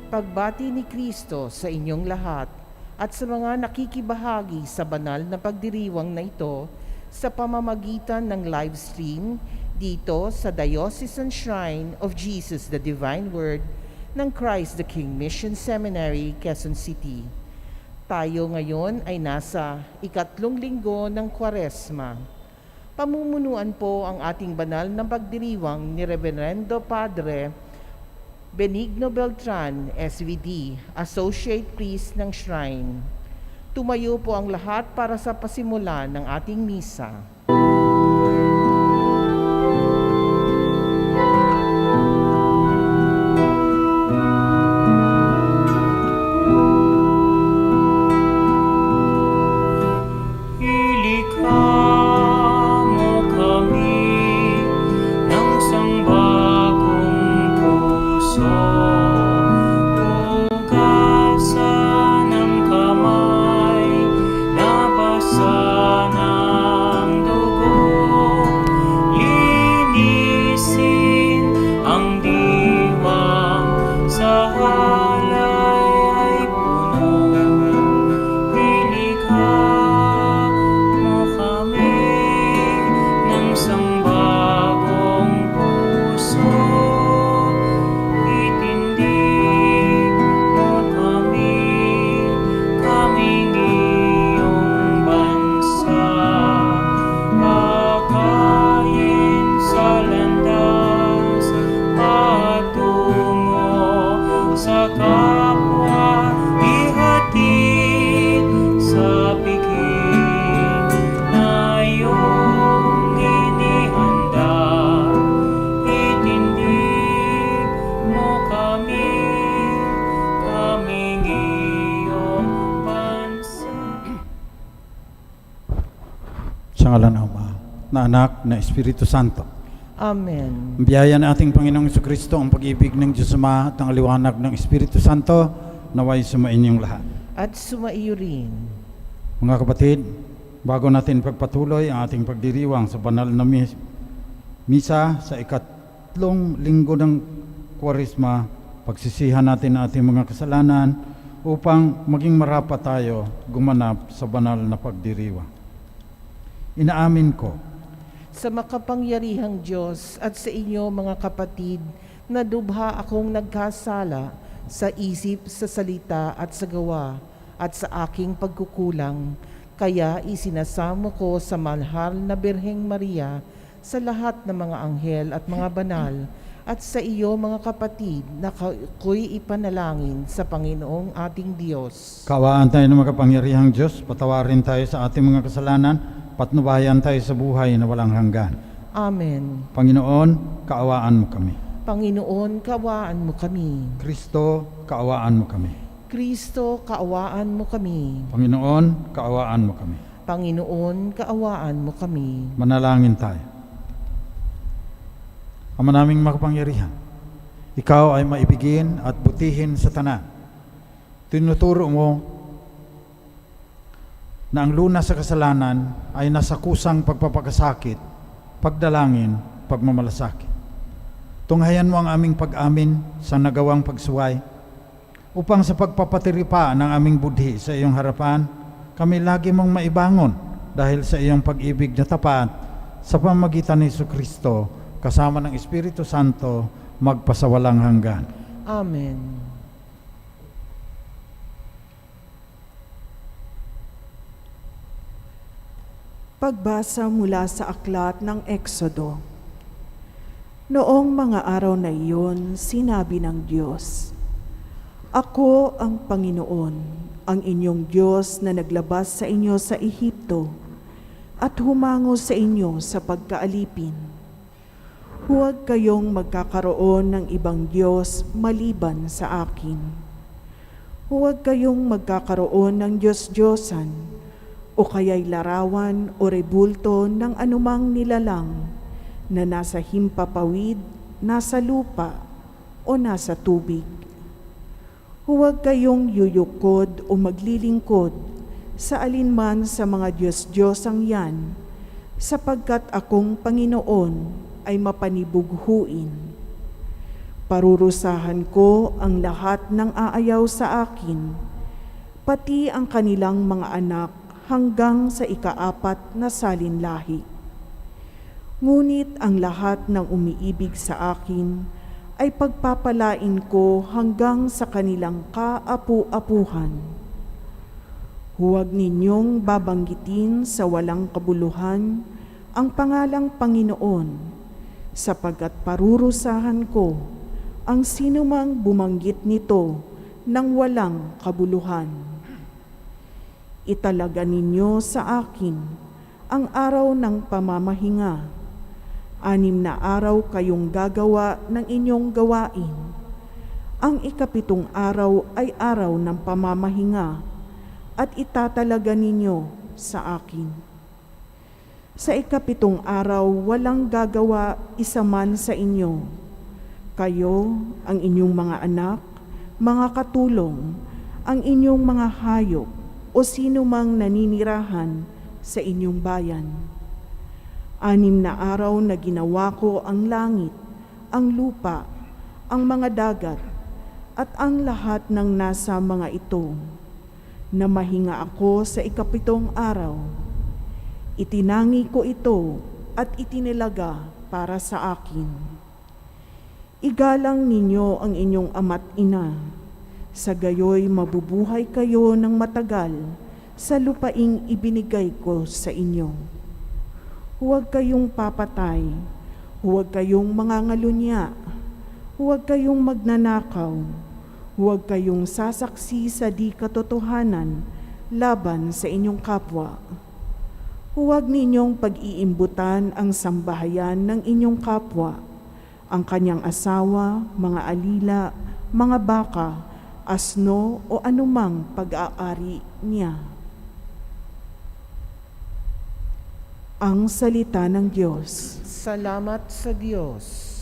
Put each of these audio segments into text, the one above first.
pagbati ni Kristo sa inyong lahat at sa mga nakikibahagi sa banal na pagdiriwang na ito sa pamamagitan ng live stream dito sa Diocesan Shrine of Jesus the Divine Word ng Christ the King Mission Seminary, Quezon City. Tayo ngayon ay nasa ikatlong linggo ng Kwaresma. Pamumunuan po ang ating banal na pagdiriwang ni Reverendo Padre Benigno Beltran, SVD, Associate Priest ng Shrine. Tumayo po ang lahat para sa pasimula ng ating misa. Sa ngalan ng Ama, na Anak, na Espiritu Santo. Amen. Ang biyaya ng ating Panginoong Jesucristo, ang pag-ibig ng Diyos Ama at ang liwanag ng Espiritu Santo, naway sumainyong lahat. At sumaiyo rin. Mga kapatid, bago natin pagpatuloy ang ating pagdiriwang sa banal na misa sa ikatlong linggo ng Kwaresma, pagsisihan natin ang ating mga kasalanan upang maging marapat tayo gumanap sa banal na pagdiriwang. Inaamin ko Sa makapangyarihang Diyos at sa inyo mga kapatid, na dubha akong nagkasala sa isip, sa salita at sa gawa at sa aking pagkukulang. Kaya isinasamo ko sa mahal na Birheng Maria, sa lahat ng mga anghel at mga banal, at sa iyo mga kapatid na ako'y ipanalangin sa Panginoong ating Diyos. Kaawaan tayo ng makapangyarihang Diyos, patawarin tayo sa ating mga kasalanan, patnubayan tayo sa buhay na walang hanggan. Amen. Panginoon, kaawaan mo kami. Panginoon, kaawaan mo kami. Kristo, kaawaan mo kami. Kristo, kaawaan mo kami. Panginoon, kaawaan mo kami. Panginoon, kaawaan mo kami. Manalangin tayo. Ama naming makapangyarihan, ikaw ay maibigin at butihin sa tanan. Tinuturo mo na ang lunas sa kasalanan ay nasa kusang pagpapakasakit, pagdalangin, pagmamalasakit. Tunghayan mo ang aming pag-amin sa nagawang pagsuway, upang sa pagpapatiripa ng aming budhi sa iyong harapan, kami lagi mong maibangon dahil sa iyong pag-ibig na tapat sa pamamagitan ni Jesucristo kasama ng Espiritu Santo magpasawalang hanggan. Amen. Pagbasa mula sa aklat ng Exodo. Noong mga araw na iyon, sinabi ng Diyos, Ako ang Panginoon, ang inyong Diyos na naglabas sa inyo sa Ehipto at humango sa inyo sa pagkaalipin. Huwag kayong magkakaroon ng ibang Diyos maliban sa akin. Huwag kayong magkakaroon ng Diyos-Diyosan o kaya'y larawan o rebulto ng anumang nilalang na nasa himpapawid, nasa lupa o nasa tubig. Huwag kayong yuyukod o maglilingkod sa alinman sa mga Diyos-Diyosang yan, sapagkat akong Panginoon ay mapanibughuin. Parurusahan ko ang lahat ng aayaw sa akin, pati ang kanilang mga anak hanggang sa ika-4 na salinlahi. Ngunit ang lahat ng umiibig sa akin ay pagpapalain ko hanggang sa kanilang kaapu-apuhan. Huwag ninyong babanggitin sa walang kabuluhan ang pangalang Panginoon, sapagkat parurusahan ko ang sinumang bumanggit nito ng walang kabuluhan. Italaga ninyo sa akin ang araw ng pamamahinga. 6 na araw kayong gagawa ng inyong gawain. Ang ika-7 araw ay araw ng pamamahinga at itatalaga ninyo sa akin. Sa ika-7 araw walang gagawa isa man sa inyo. Kayo, ang inyong mga anak, mga katulong, ang inyong mga hayop o sino mang naninirahan sa inyong bayan. 6 na araw na ginawa ko ang langit, ang lupa, ang mga dagat, at ang lahat ng nasa mga ito, na mahinga ako sa ika-7 araw. Itinangi ko ito at itinilaga para sa akin. Igalang ninyo ang inyong ama't ina, sa gayoy mabubuhay kayo ng matagal sa lupaing ibinigay ko sa inyo. Huwag kayong papatay, huwag kayong mangangalunya, huwag kayong magnanakaw, huwag kayong sasaksi sa di katotohanan laban sa inyong kapwa. Huwag ninyong pag-iimbutan ang sambahayan ng inyong kapwa, ang kanyang asawa, mga alila, mga baka, asno o anumang pag-aari niya. Ang salita ng Diyos. Salamat sa Diyos.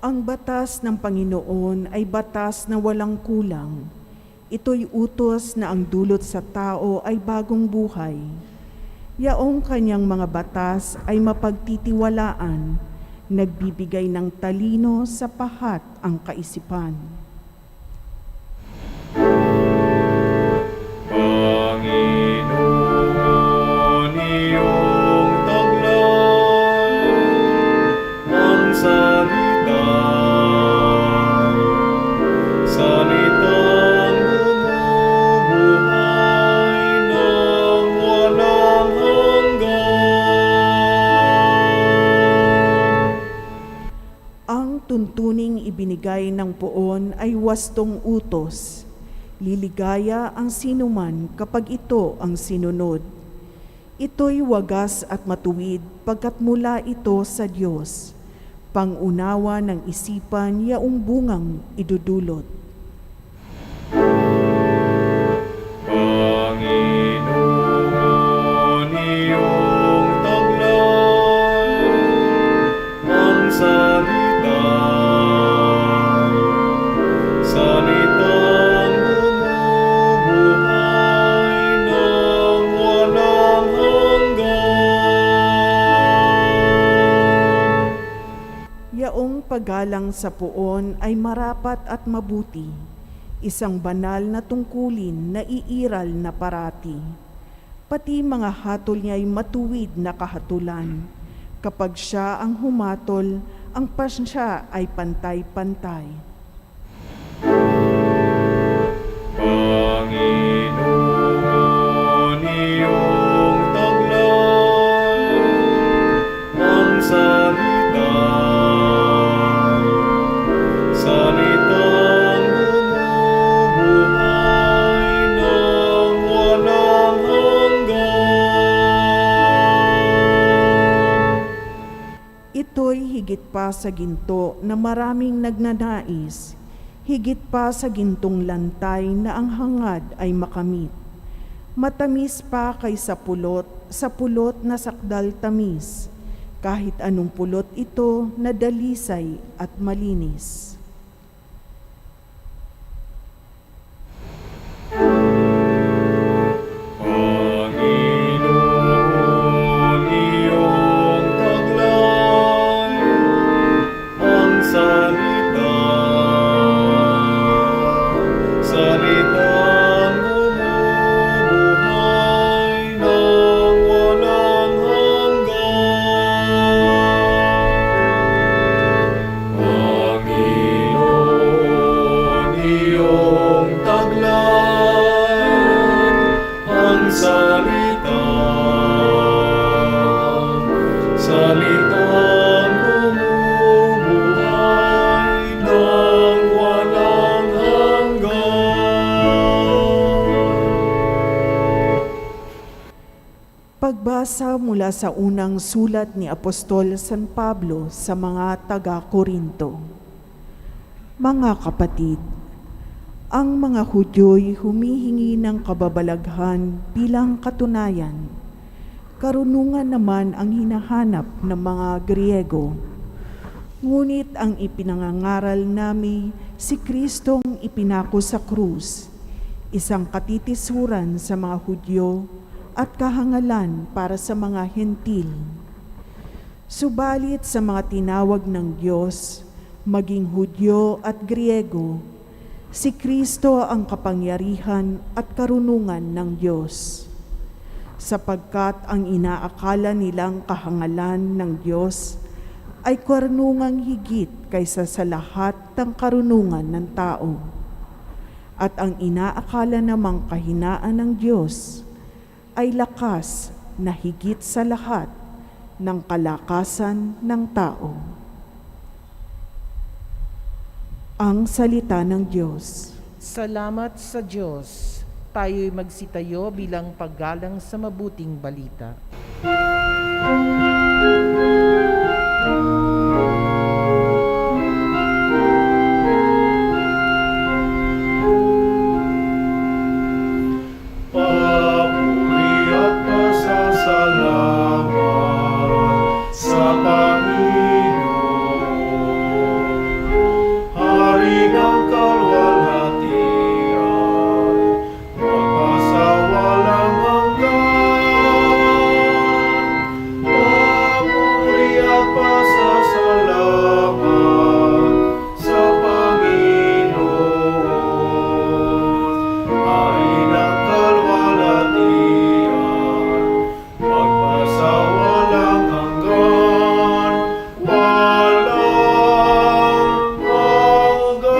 Ang batas ng Panginoon ay batas na walang kulang. Ito'y utos na ang dulot sa tao ay bagong buhay. Yaong kanyang mga batas ay mapagtitiwalaan, nagbibigay ng talino sa pahat ang kaisipan. Panginoon, iyong taglay ang salita, salitang bumubuhay ng walang hanggan. Ang tuntuning ibinigay ng poon ay wastong utos. Liligaya ang sinuman kapag ito ang sinunod. Ito'y wagas at matuwid pagkat mula ito sa Diyos. Pangunawa ng isipan yaong bungang idudulot. Panginoon, iyong taglay ang salita, salitang bumubuhay ng walang hanggan. Yaong paggalang sa poon ay marapat at mabuti, isang banal na tungkulin na iiral na parati. Pati mga hatol niya ay matuwid na kahatulan. Kapag siya ang humatol, ang pasya ay pantay-pantay. Panginoon, iyong taglay, ang salitang bumubuhay ng walang hanggan. Ito'y higit pa sa ginto na maraming nagnanais, higit pa sa gintong lantay na ang hangad ay makamit. Matamis pa kaysa sa pulot na sakdal tamis, kahit anong pulot ito na dalisay at malinis. Panginoon, iyong taglay, ang salitang bumubuhay ng walang hanggan. Panginoon, iyong taglay, ang salitang bumubuhay ng walang hanggan. Pagbasa mula sa unang sulat ni Apostol San Pablo sa mga taga-Korinto. Mga kapatid, ang mga Hudyo'y humihingi ng kababalaghan bilang katunayan. Karunungan naman ang hinahanap ng mga Griego. Ngunit ang ipinangangaral namin si Kristong ipinako sa krus, isang katitisuran sa mga Hudyo at kahangalan para sa mga Hentil. Subalit sa mga tinawag ng Diyos, maging Hudyo at Griego, si Kristo ang kapangyarihan at karunungan ng Diyos. Sapagkat ang inaakala nilang kahangalan ng Diyos ay karunungang higit kaysa sa lahat ng karunungan ng tao. At ang inaakala namang kahinaan ng Diyos ay lakas na higit sa lahat ng kalakasan ng tao. Ang salita ng Diyos. Salamat sa Diyos. Tayo'y magsitayo bilang paggalang sa mabuting balita. Papuri at pasasalamat sa Panginoon, Hari ng kalwalhatian, magpasawalang hanggan. Papuri at pasasalamat sa Panginoon, Hari ng kalwalhatian, magpasawalang hanggan, walang hanggan.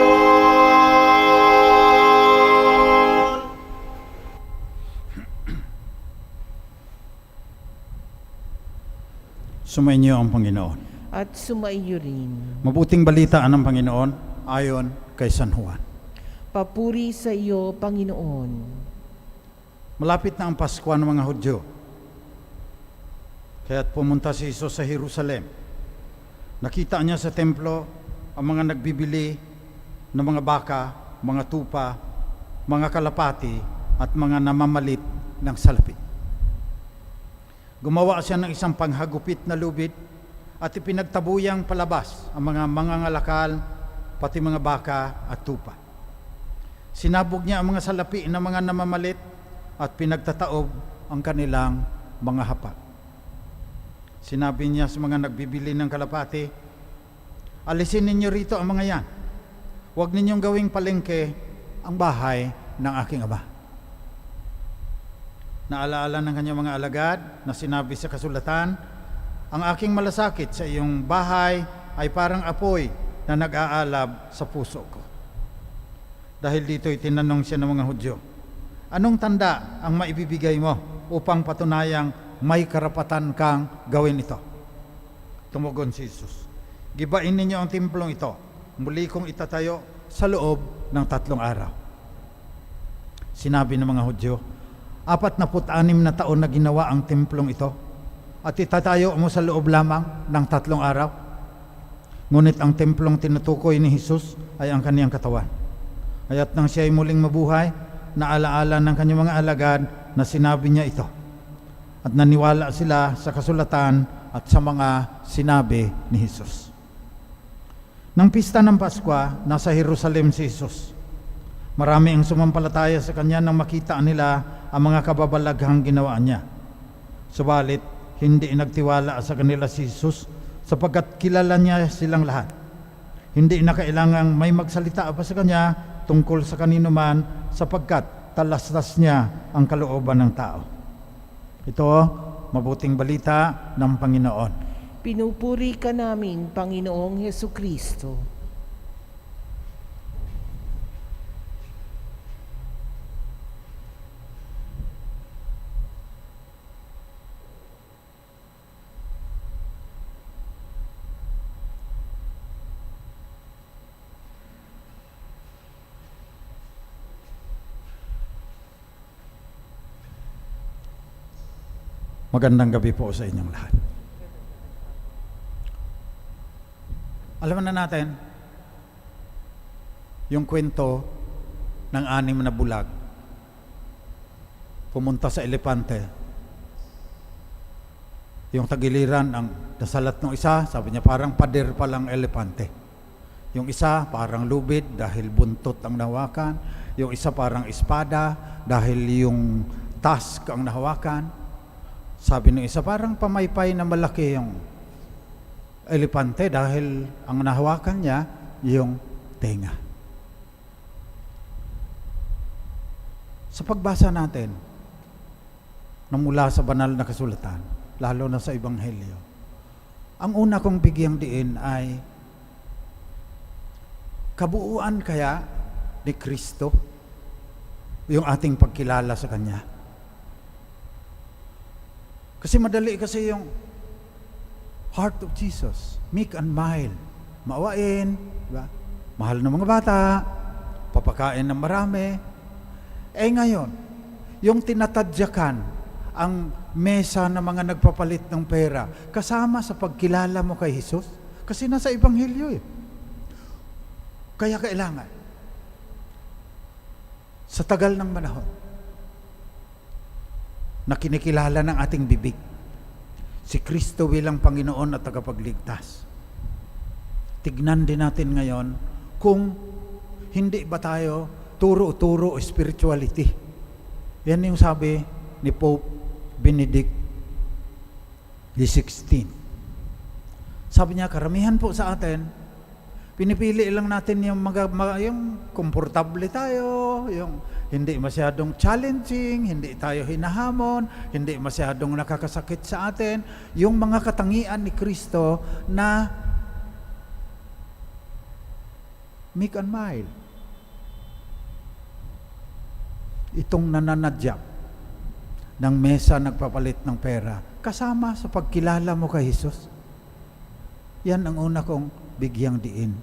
Sumainyo ang Panginoon. At sumaiyo rin. Mabuting balitaan ng Panginoon ayon kay San Juan. Papuri sa iyo, Panginoon. Malapit na ang Pasko ng mga Hudyo. Kaya't pumunta si Isus sa Jerusalem. Nakita niya sa templo ang mga nagbibili ng mga baka, mga tupa, mga kalapati at mga namamalit ng salapi. Gumawa siya ng isang panghagupit na lubid at ipinagtabuyang palabas ang mga mangangalakal, pati mga baka at tupa. Sinabog niya ang mga salapi ng mga namamalit at pinagtataob ang kanilang mga hapa. Sinabi niya sa mga nagbibili ng kalapati, alisin ninyo rito ang mga yan. Huwag ninyong gawing palengke ang bahay ng aking Ama. Naalaala ng kanyang mga alagad na sinabi sa kasulatan, ang aking malasakit sa iyong bahay ay parang apoy na nag-aalab sa puso ko. Dahil dito'y tinanong siya ng mga Hudyo, anong tanda ang maibibigay mo upang patunayang may karapatan kang gawin ito? Tumugon si Jesus, gibain ninyo ang templong ito, muli kong itatayo sa loob ng 3 araw. Sinabi ng mga Hudyo, 46 na taon na ginawa ang templong ito, at itatayo mo sa loob lamang ng 3 araw? Ngunit ang templong tinutukoy ni Jesus ay ang kaniyang katawan. Kaya't nang siya ay muling mabuhay, naalaala ng kanyang mga alagad na sinabi niya ito. At naniwala sila sa kasulatan at sa mga sinabi ni Jesus. Nang pista ng Paskwa, nasa Jerusalem si Jesus. Marami ang sumampalataya sa kanya nang makita nila ang mga kababalaghang ginawa niya. Subalit, hindi nagtiwala sa kanila si Jesus sapagkat kilala niya silang lahat. Hindi na kailangang may magsalita pa sa kanya tungkol sa kanino man sapagkat talastas niya ang kalooban ng tao. Ito, mabuting balita ng Panginoon. Pinupuri ka namin, Panginoong Hesukristo. Magandang gabi po sa inyong lahat. Alam na natin yung kwento ng 6 na bulag. Pumunta sa elepante. Yung tagiliran ang nasalat ng isa, sabi niya parang pader pa lang elepante. Yung isa parang lubid dahil buntot ang nahawakan. Yung isa parang espada dahil yung tusk ang nahawakan. Sabi ng isa, parang pamaypay na malaki yung elepante dahil ang nahawakan niya yung tenga. Sa pagbasa natin na mula sa banal na kasulatan, lalo na sa Ebanghelyo, ang una kong bigyang diin ay kabuuan kaya ni Kristo yung ating pagkilala sa Kanya. Kasi madali kasi yung heart of Jesus, meek and mild, maawain, diba? Mahal ng mga bata, papakain ng marami. Ngayon, yung tinatadyakan ang mesa ng mga nagpapalit ng pera, kasama sa pagkilala mo kay Jesus, kasi nasa Ebanghelyo eh. Kaya kailangan, sa tagal ng panahon, na kinikilala ng ating bibig si Kristo bilang Panginoon at tagapagligtas. Tignan din natin ngayon kung hindi ba tayo turo-turo spirituality. Yan yung sabi ni Pope Benedict XVI. Sabi niya, karamihan po sa atin, pinipili lang natin yung yung komportable tayo, yung hindi masyadong challenging, hindi tayo hinahamon, hindi masyadong nakakasakit sa atin, yung mga katangian ni Kristo na meek and mild. Itong nananadyak ng mesa nagpapalit ng pera, kasama sa pagkilala mo kay Jesus. Yan ang una kong bigyang diin.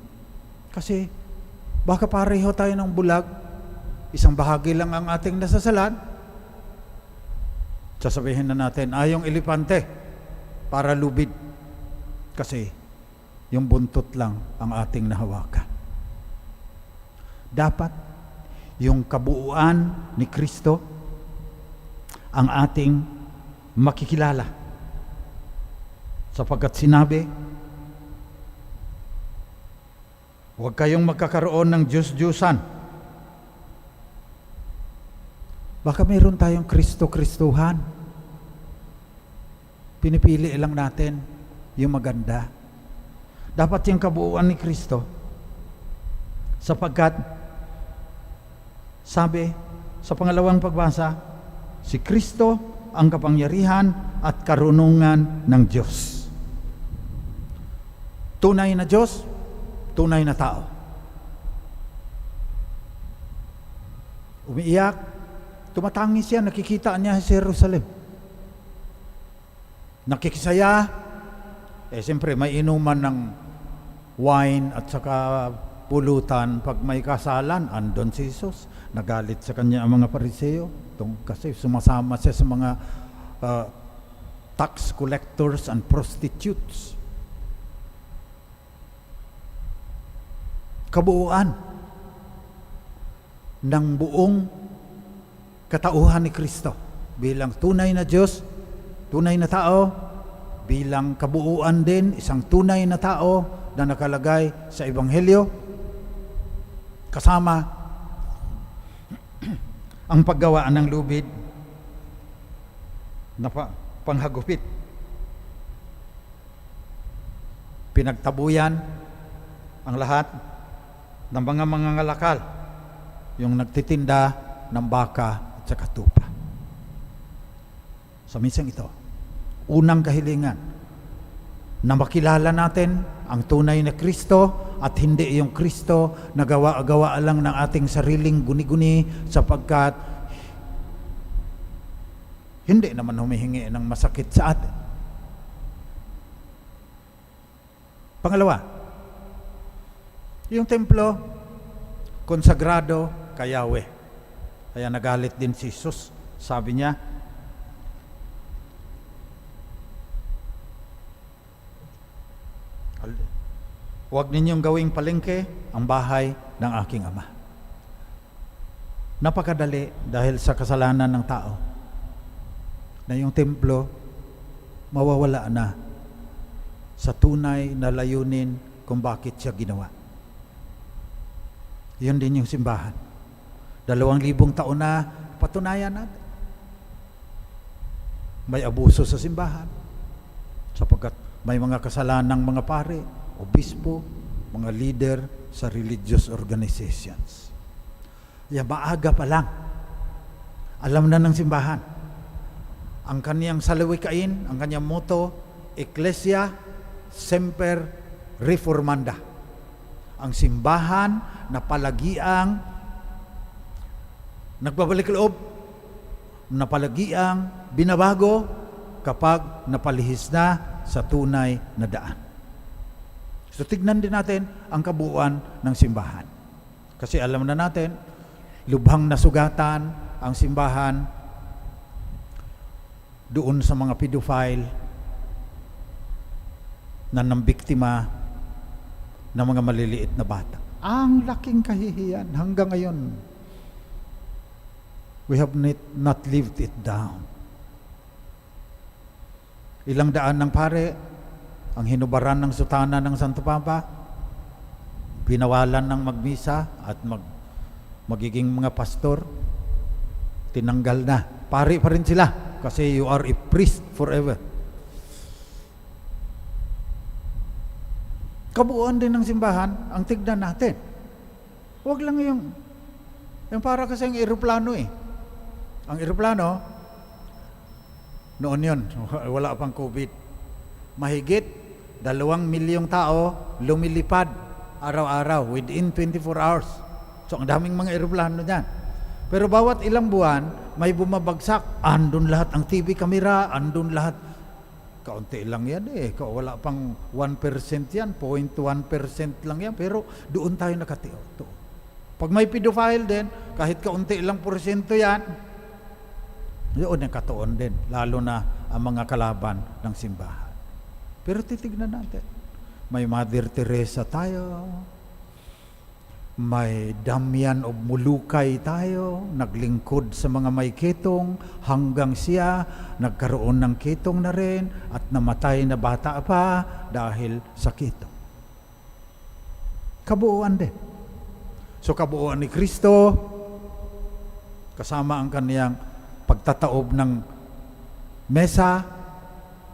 Kasi baka pareho tayo ng bulag, isang bahagi lang ang ating nasasalan, sasabihin na natin, yung elepante, para lubid. Kasi, yung buntot lang ang ating nahawakan. Dapat, yung kabuuan ni Kristo, ang ating makikilala. Sapagkat sinabi, huwag kayong magkakaroon ng Diyos-Diyusan. Baka mayroon tayong Kristo-Kristuhan. Pinipili lang natin yung maganda. Dapat yung kabuuan ni Kristo. Sapagkat, sabi sa pangalawang pagbasa, Si Kristo ang kapangyarihan at karunungan ng Diyos. Tunay na Diyos, tunay na tao. Umiiyak, tumatangis siya, nakikita niya sa Jerusalem. Nakikisaya, siyempre may inuman ng wine at saka pulutan. Pag may kasalan, andon si Jesus. Nagalit sa kanya ang mga Pariseo kasi sumasama siya sa mga tax collectors and prostitutes. Kabuuan ng buong katauhan ni Kristo bilang tunay na Diyos, tunay na tao, bilang kabuuan din, isang tunay na tao na nakalagay sa Ebanghelyo, kasama ang paggawaan ng lubid na panghagupit, pinagtabuyan ang lahat ng mga mangangalakal, yung nagtitinda ng baka at saka tupa. Sa minsang ito, unang kahilingan na makilala natin ang tunay na Kristo at hindi yung Kristo na gawa-gawa lang ng ating sariling guni-guni, sapagkat hindi naman humihingi ng masakit sa atin. Pangalawa, yung templo konsagrado kay Yahweh. Kaya nagalit din si Jesus. Sabi niya, huwag ninyong gawing palengke ang bahay ng aking Ama. Napakadali dahil sa kasalanan ng tao na yung templo mawawala na sa tunay na layunin kung bakit siya ginawa. Yun din yung simbahan. 2,000 taon na patunayan natin. May abuso sa simbahan sapagkat may mga kasalanang mga pare, obispo, mga leader sa religious organizations. Maaga pa lang, alam na ng simbahan. Ang kaniyang salawikain, ang kaniyang motto, Ecclesia Semper Reformanda. Ang simbahan na palagiang nagbabalik loob, na palagiang binabago kapag napalihis na sa tunay na daan. So tignan din natin ang kabuuan ng simbahan. Kasi alam na natin, lubhang nasugatan ang simbahan doon sa mga pedophile na nambiktima ng mga maliliit na bata. Ang laking kahihiyan hanggang ngayon. We have not lived it down. Ilang daan ng pare ang hinubaran ng sutana ng Santo Papa, pinawalan ng magmisa at magiging mga pastor, tinanggal na. Pare pa rin sila kasi you are a priest forever. Kabuuan din ng simbahan ang tignan natin. Huwag lang yung para kasi ang eroplano Ang eroplano, noon yun, wala pang COVID, mahigit 2 milyong tao lumilipad araw-araw within 24 hours. So ang daming mga eroplano dyan. Pero bawat ilang buwan, may bumabagsak. Andun lahat ang TV camera, andun lahat. Kaunti lang yan wala pang 1% yan, 0.1% lang yan. Pero doon tayo nakatiyo. Pag may pedophile din, kahit kaunti lang porsyento yan, doon ang katuon din. Lalo na ang mga kalaban ng simbahan. Pero titignan natin. May Mother Teresa tayo. May Damian of Mulucay tayo, naglingkod sa mga may ketong hanggang siya nagkaroon ng ketong na rin at namatay na bata pa dahil sa ketong. Kabuuan din. So kabuuan ni Kristo kasama ang kaniyang pagtataob ng mesa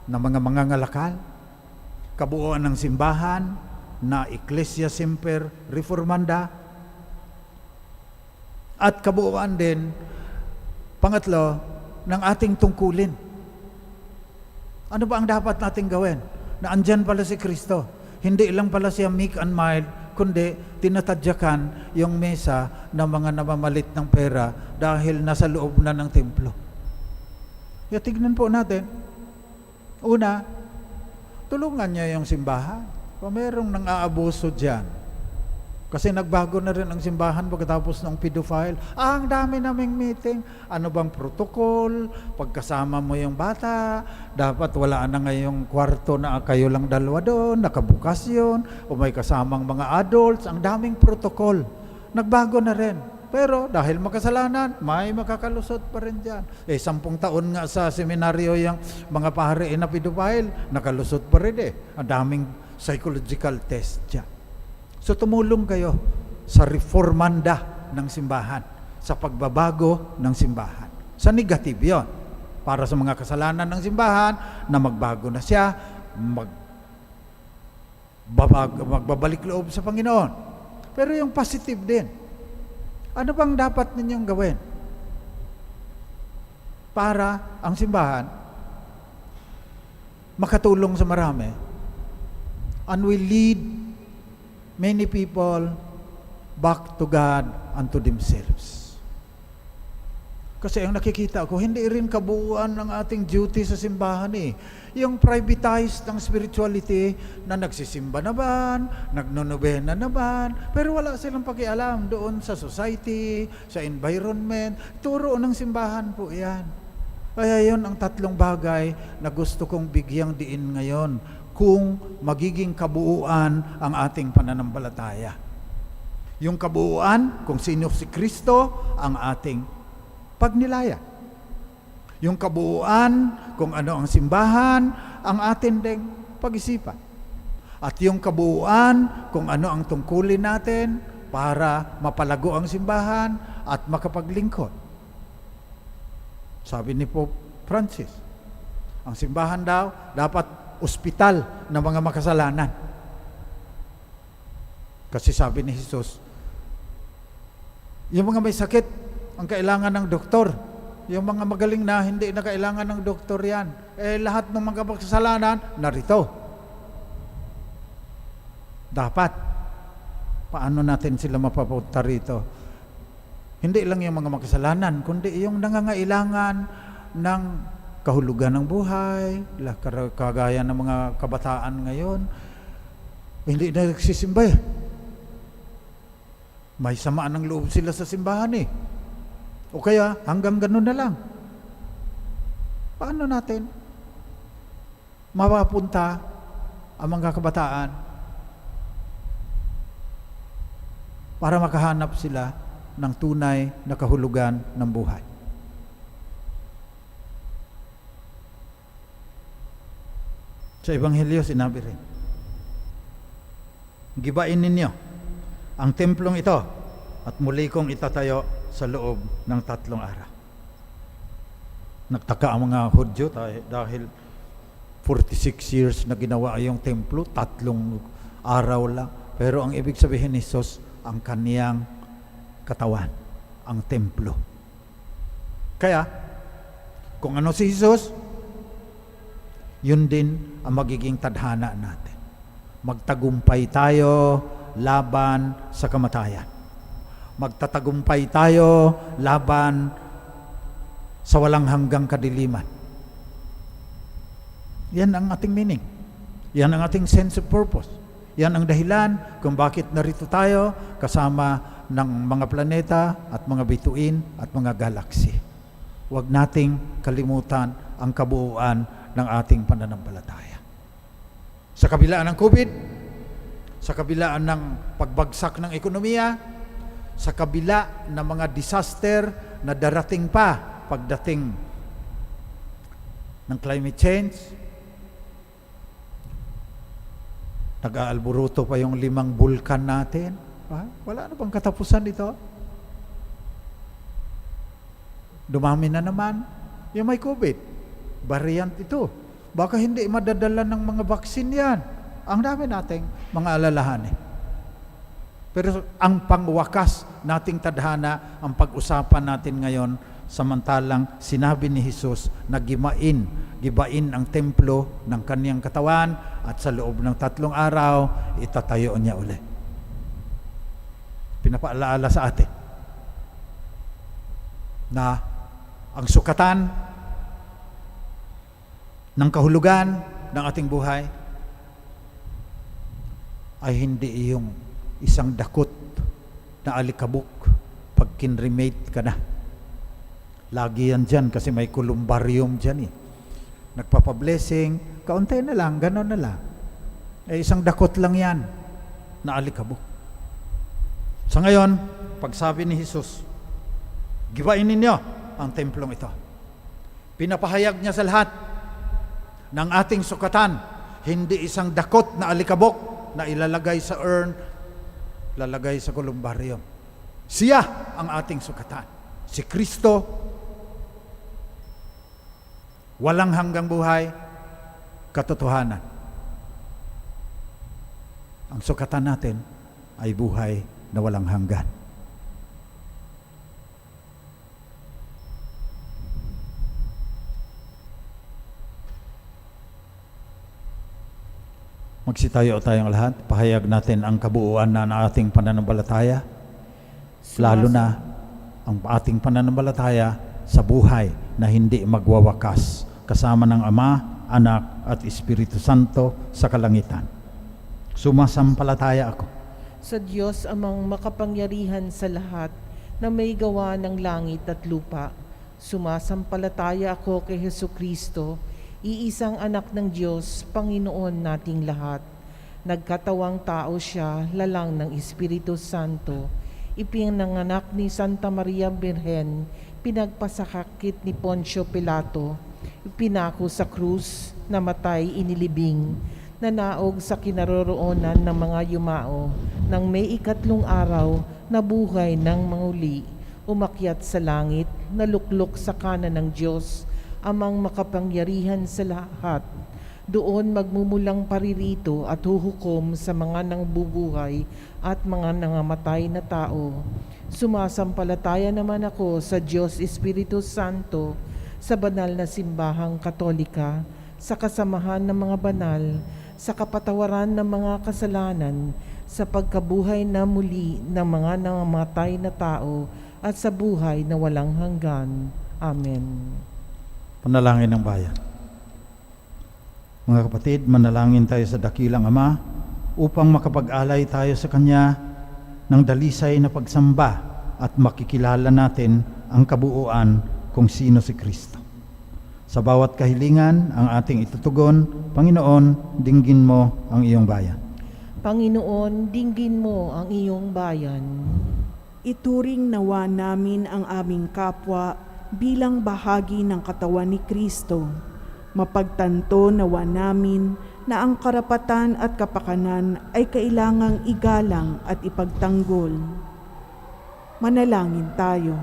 ng mga mangangalakal, kabuuan ng simbahan na Ecclesia Semper Reformanda, at kabuuan din, pangatlo, ng ating tungkulin. Ano ba ang dapat nating gawin? Na andyan pala si Kristo. Hindi lang pala siya meek and mild, kundi tinatadyakan yung mesa ng mga namamalit ng pera dahil nasa loob na ng templo. Kaya tignan po natin. Una, tulungan niya yung simbahan. Kung merong nang aabuso dyan, kasi nagbago na rin ang simbahan pagkatapos ng pedophile. Ang dami naming meeting. Ano bang protocol? Pagkasama mo yung bata, dapat wala na ngayong kwarto na kayo lang dalawa doon, nakabukas yun, o may kasamang mga adults. Ang daming protocol. Nagbago na rin. Pero dahil makasalanan, may makakalusot pa rin dyan. 10 taon nga sa seminaryo yung mga pare na pedophile, nakalusot pa rin Ang daming psychological test dyan. So tumulong kayo sa reformanda ng simbahan, sa pagbabago ng simbahan. Sa negative yon, para sa mga kasalanan ng simbahan na magbago na siya, magbabalik loob sa Panginoon. Pero yung positive din, ano bang dapat ninyong gawin para ang simbahan makatulong sa marami and will lead many people back to God and to themselves. Kasi ang nakikita ko, hindi rin kabuuan ng ating duty sa simbahan Yung privatized ng spirituality na nagsisimba naman, nagnonobena naman, pero wala silang pakialam doon sa society, sa environment. Turo ng simbahan po yan. Kaya yun ang 3 bagay na gusto kong bigyang diin ngayon kung magiging kabuuan ang ating pananampalataya. Yung kabuuan, kung sino si Kristo, ang ating pagnilaya. Yung kabuuan, kung ano ang simbahan, ang ating ding pag-isipan. At yung kabuuan, kung ano ang tungkulin natin para mapalago ang simbahan at makapaglingkod. Sabi ni Pope Francis, ang simbahan daw dapat ospital ng mga makasalanan. Kasi sabi ni Jesus, yung mga may sakit, ang kailangan ng doktor. Yung mga magaling na, hindi na kailangan ng doktor yan. Lahat ng mga makasalanan, narito. Dapat, paano natin sila mapapunta rito? Hindi lang yung mga makasalanan, kundi yung nangangailangan ng kahulugan ng buhay, kagaya ng mga kabataan ngayon, hindi na nagsisimba May samaan ng loob sila sa simbahan O kaya hanggang ganun na lang. Paano natin mapapunta ang mga kabataan para makahanap sila ng tunay na kahulugan ng buhay? Sa Ebanghelyo, sinabi rin, gibain ninyo ang templong ito at muli kong itatayo sa loob ng 3 araw. Nagtaka ang mga Hudyo dahil 46 years na ginawa yung templo, 3 araw lang. Pero ang ibig sabihin ni Jesus, ang kaniyang katawan, ang templo. Kaya, kung ano si Jesus, yun din ang magiging tadhana natin. Magtagumpay tayo laban sa kamatayan. Magtatagumpay tayo laban sa walang hanggang kadiliman. Yan ang ating meaning. Yan ang ating sense of purpose. Yan ang dahilan kung bakit narito tayo kasama ng mga planeta at mga bituin at mga galaxy. Huwag nating kalimutan ang kabuuan ng ating pananampalataya. Sa kabilaan ng COVID, sa kabilaan ng pagbagsak ng ekonomiya, sa kabila ng mga disaster na darating pa pagdating ng climate change, nag-aalburuto pa yung 5 bulkan natin. Wala na bang katapusan ito? Dumami na naman yung may COVID. Variant ito. Baka hindi madadala ng mga vaksin yan. Ang dami nating mga alalahanin. Pero ang pangwakas nating tadhana, ang pag-usapan natin ngayon samantalang sinabi ni Jesus na gibain ang templo ng kaniyang katawan at sa loob ng 3 araw, itatayo niya uli. Pinapaalaala sa atin na ang sukatan ng kahulugan ng ating buhay ay hindi iyong isang dakot na alikabok pag kinremate ka na. Lagi yan dyan kasi may columbarium dyan eh. Nagpapablessing, kaunti na lang, gano'n na lang. Isang dakot lang yan na alikabok. Sa ngayon, pag sabi ni Jesus, gibain ninyo ang templong ito. Pinapahayag niya sa lahat ng ating sukatan, hindi isang dakot na alikabok na ilalagay sa urn, lalagay sa columbarium. Siya ang ating sukatan. Si Kristo, walang hanggang buhay, katotohanan. Ang sukatan natin ay buhay na walang hanggan. Magsitayo tayong lahat, pahayag natin ang kabuuan na ng ating pananampalataya, lalo na ang ating pananampalataya sa buhay na hindi magwawakas, kasama ng Ama, Anak at Espiritu Santo sa kalangitan. Sumasampalataya ako Sa Diyos amang makapangyarihan sa lahat na may gawa ng langit at lupa. Sumasampalataya ako kay Hesukristo, iisang anak ng Diyos, Panginoon nating lahat. Nagkatawang tao siya, lalang ng Espiritu Santo. Ipinanganak ni Santa Maria Birhen, pinagpasakit ni Poncio Pilato, ipinako sa krus, namatay, inilibing, nanaog sa kinaroroonan ng mga yumao, nang may 3 araw, nabuhay ng manguli, umakyat sa langit, naluklok sa kanan ng Diyos, amang makapangyarihan sa lahat. Doon magmumulang paririto at huhukom sa mga nangbubuhay at mga nangamatay na tao. Sumasampalataya naman ako sa Diyos Espiritu Santo, sa banal na simbahang katolika, sa kasamahan ng mga banal, sa kapatawaran ng mga kasalanan, sa pagkabuhay na muli ng mga nangamatay na tao, at sa buhay na walang hanggan. Amen. Panalangin ng bayan. Mga kapatid, manalangin tayo sa dakilang Ama upang makapag-alay tayo sa Kanya ng dalisay na pagsamba at makikilala natin ang kabuuan kung sino si Kristo. Sa bawat kahilingan ang ating itutugon, Panginoon, dinggin mo ang iyong bayan. Panginoon, dinggin mo ang iyong bayan. Ituring nawa namin ang aming kapwa bilang bahagi ng katawan ni Kristo. Mapagtanto nawa namin na ang karapatan at kapakanan ay kailangang igalang at ipagtanggol. Manalangin tayo.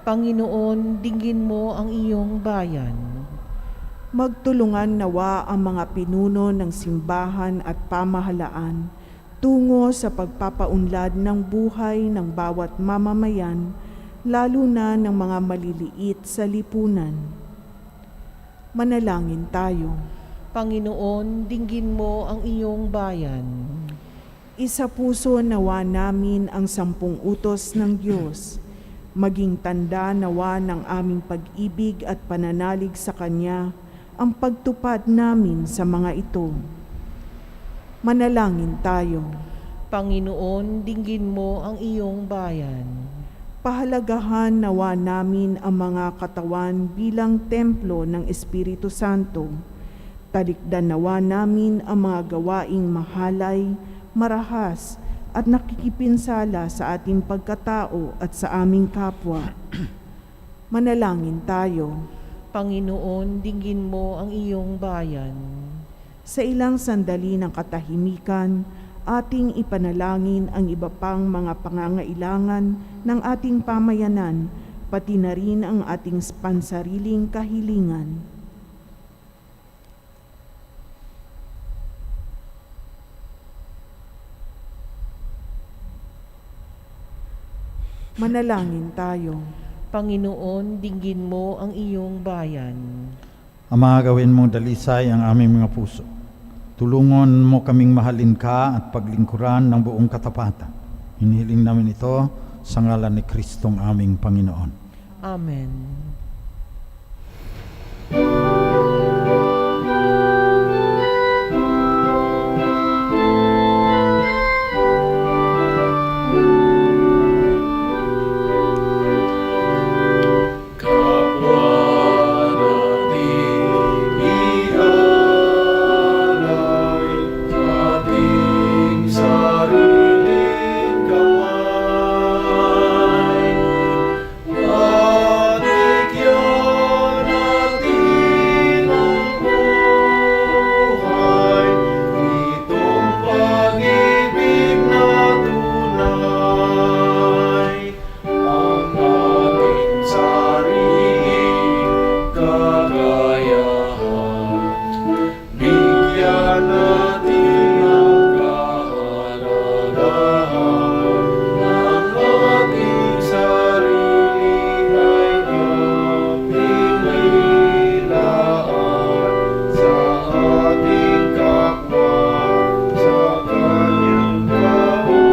Panginoon, dinggin mo ang iyong bayan. Magtulungan nawa ang mga pinuno ng simbahan at pamahalaan tungo sa pagpapaunlad ng buhay ng bawat mamamayan, lalo na ng mga maliliit sa lipunan. Manalangin tayo. Panginoon, dinggin mo ang iyong bayan. Isa puso nawa namin ang 10 utos ng Diyos, maging tanda nawa ng aming pag-ibig at pananalig sa Kanya ang pagtupad namin sa mga ito. Manalangin tayo. Panginoon, dinggin mo ang iyong bayan. Pahalagahan nawa namin ang mga katawan bilang templo ng Espiritu Santo. Talikdan nawa namin ang mga gawaing mahalay, marahas, at nakikipinsala sa ating pagkatao at sa aming kapwa. Manalangin tayo. Panginoon, dinggin mo ang iyong bayan. Sa ilang sandali ng katahimikan, ating ipanalangin ang iba pang mga pangangailangan ng ating pamayanan, pati na rin ang ating pansariling kahilingan. Manalangin tayo. Panginoon, dinggin mo ang iyong bayan. Ama, gawin mo dalisay ang aming mga puso. Tulungon mo kaming mahalin ka at paglingkuran ng buong katapatan. Hinihiling namin ito sa ngalan ni Kristong aming Panginoon. Amen. kapwa nating ialay ating sariling kamay. Pagbigyan natin ang buhay, itong pag-ibig na tunay. Ang ating sariling kakayahan, bigyan natin ang kahalagahan. Ang ating sarili ay ating ilaan sa ating kapwa, sa kanyang kaunlaran.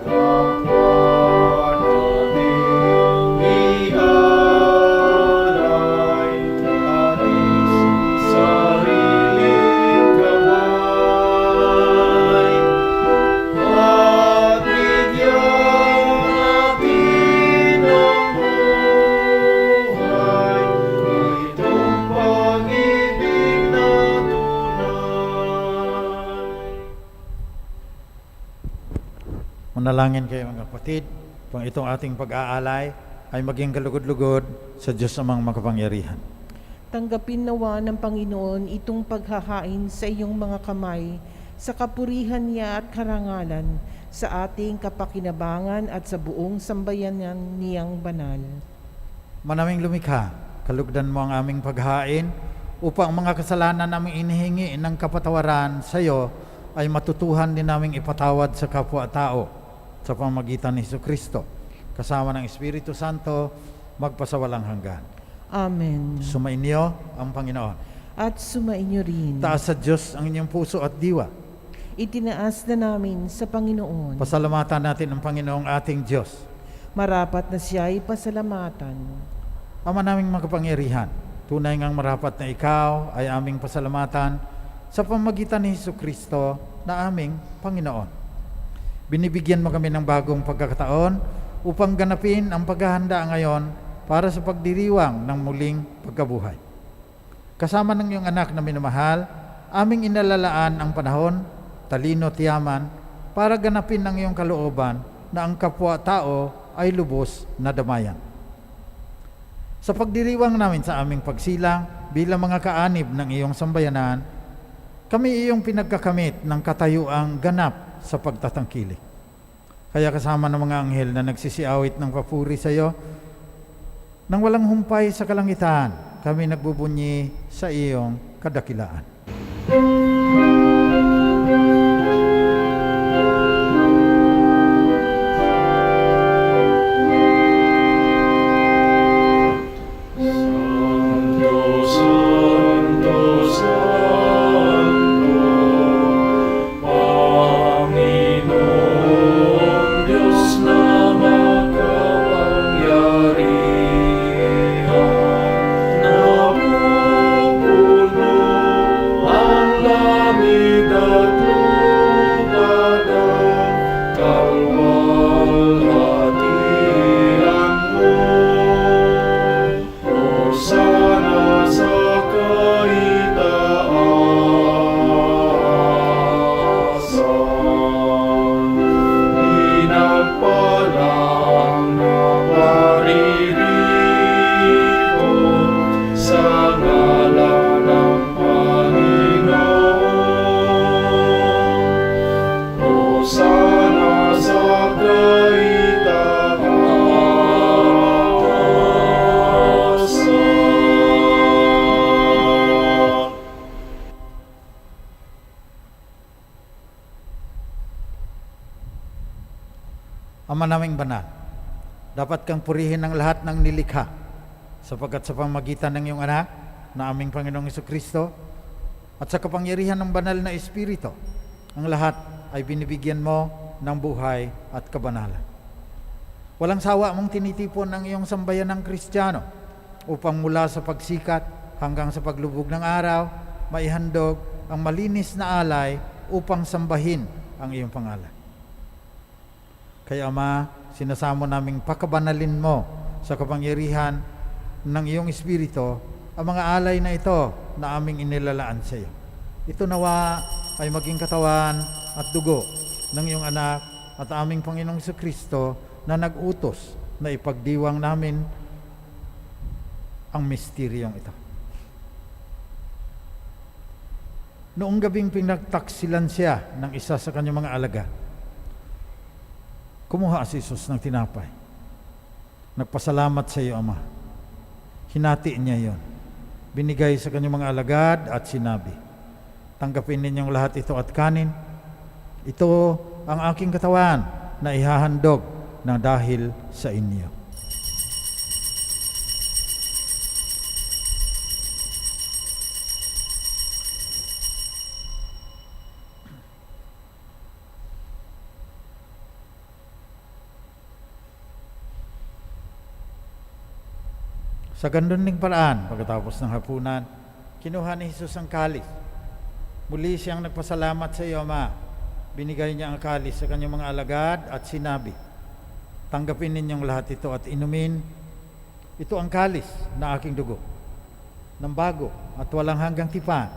Kapwa nating ialay ating sariling kamay. At bigyan natin ang buhay, itong pag-ibig na tunay. Manalangin kayo mga kapatid, kung itong ating pag-aalay ay maging kalugod-lugod sa Diyos amang makapangyarihan. Tanggapin nawa ng Panginoon itong paghahain sa iyong mga kamay, sa kapurihan niya at karangalan, sa ating kapakinabangan at sa buong sambayanan niyang banal. Manaming lumikha, kalugdan mo ang aming paghain upang mga kasalanan naming inihingi ng kapatawaran sa iyo ay matutuhan din naming ipatawad sa kapwa-tao sa pamamagitan ni Jesucristo, kasama ng Espiritu Santo, magpasawalang hanggan. Amen. Sumainyo ang Panginoon. At sumainyo rin. Taas sa Diyos ang inyong puso at diwa. Itinaas na namin sa Panginoon. Pasalamatan natin ang Panginoong ating Diyos. Marapat na siya ay pasalamatan. Ama naming makapangyarihan, tunay ngang marapat na ikaw ay aming pasalamatan sa pamamagitan ni Jesucristo na aming Panginoon. Binibigyan mo kami ng bagong pagkakataon upang ganapin ang paghahanda ngayon para sa pagdiriwang ng muling pagkabuhay. Kasama ng iyong anak na minamahal, aming inalalaan ang panahon, talino at yaman para ganapin ang iyong kalooban na ang kapwa-tao ay lubos na damayan. Sa pagdiriwang namin sa aming pagsilang bilang mga kaanib ng iyong sambayanan, kami iyong pinagkakamit ng katayuang ganap sa pagtatangkilik. Kaya kasama ng mga anghel na nagsisiawit ng papuri sa iyo, nang walang humpay sa kalangitan, kami nagbubunyi sa iyong kadakilaan. Santo, Santo, Santo, Panginoong Diyos na makapangyarihan, napupuno ang Ama naming banal, dapat kang purihin ng lahat ng nilikha, sapagkat sa pamamagitan ng iyong anak, na aming Panginoong Jesucristo, at sa kapangyarihan ng banal na Espiritu, ang lahat ay binibigyan mo ng buhay at kabanalan. Walang sawa mong tinitipon ang iyong sambayan ng Kristiyano upang mula sa pagsikat hanggang sa paglubog ng araw, maihandog ang malinis na alay upang sambahin ang iyong pangalan. Kaya Ama, sinasamo naming pakabanalin mo sa kapangyarihan ng iyong Espiritu ang mga alay na ito na aming inilalaan sa iyo. Ito nawa ay maging katawan at dugo ng iyong anak at aming Panginoong Jesucristo na nag-utos na ipagdiwang namin ang misteryong ito. Noong gabing pinagtaksilan siya ng isa sa kanyang mga alagad, kumuha si Jesus ng tinapay. Nagpasalamat sa iyo, Ama. Hinati niya yon. Binigay sa kanyang mga alagad at sinabi, tanggapin ninyong lahat ito at kanin. Ito ang aking katawan na ihahandog na dahil sa inyo. Sa ganun ding paraan, pagkatapos ng hapunan, kinuha ni Jesus ang kalis. Muli siyang nagpasalamat sa iyo, Ama. Binigay niya ang kalis sa kanyang mga alagad at sinabi, tanggapin ninyong lahat ito at inumin. Ito ang kalis na aking dugo, ng bago at walang hanggang tipan.